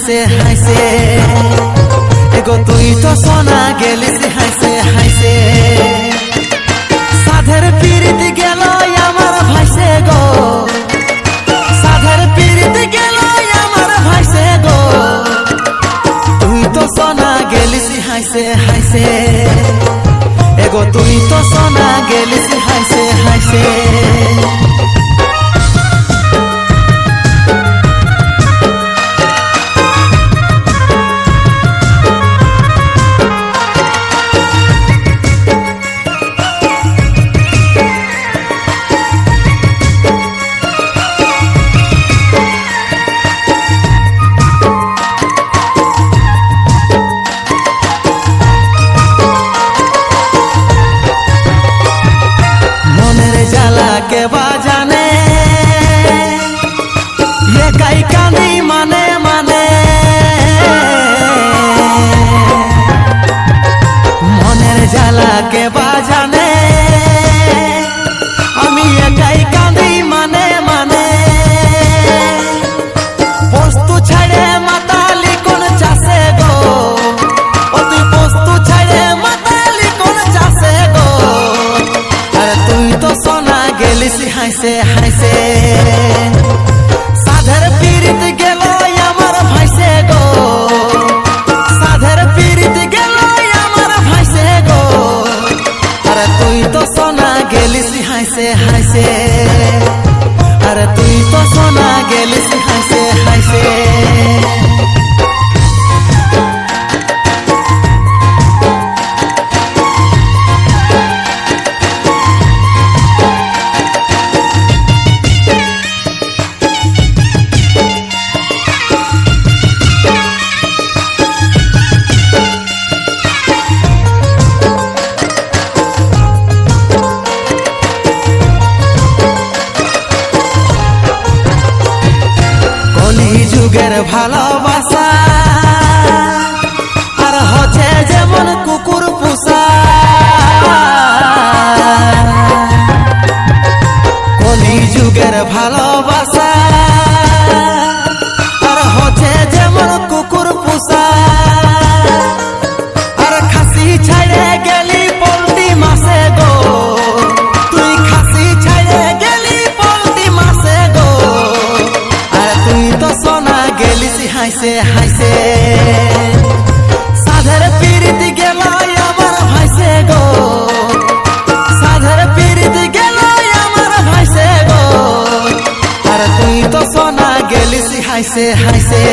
হাইছে হাইছে এগো তুই তো সোনা গেলিস হাইছে হাইছে সাধের পিরিত গেল আমার ভাইছে গো সাধের পিরিত গেল আমার ভাইছে গো তুই তো সোনা গেলিস হাইছে হাইছে এগো তুই তো সোনা গেলিস হাইছে হাইছে के बाजाने ये कई कांदी माने माने मनेर जाला के बाजाने আমি একাই কাঁদি মানে মানে পোস্তু ছাড়ে মাতালি কোন চাষে গো ও তুই পোস্তু ছাড়ে মাতালি কোন চাষে গো আরে তুই তো সোনা গেলিস হাইছে হাইছে সাধের পিরিত গেল আমার ভাইছে গো সাধের পিরিত গেল আমার ভাইছে গো আরে তুই তো সোনা গেলিস হাইছে হাইছে আরে তুই তো সোনা গেলিস হাইছে হাইছে যুগের ভালোবাসা আর হচ্ছে যেমন কুকুর পোষা কলি যুগের ভালোবাসা আর হচ্ছে যেমন কুকুর পোষা আর খাসি ছাইড়ে গেলি পোল্ট্রি মাসে গো তুই খাসি ছাইড়ে গেলি পোল্ট্রি মাসে গো আর তুই তো সোনা গেলিস হাইছে হাইছে সাধের পিরিত গেল আমার ভাইছে গো সাধের পিরিত গেল আমার ভাইছে গো আর তুই তো সোনা গেলিস হাইছে হাইছে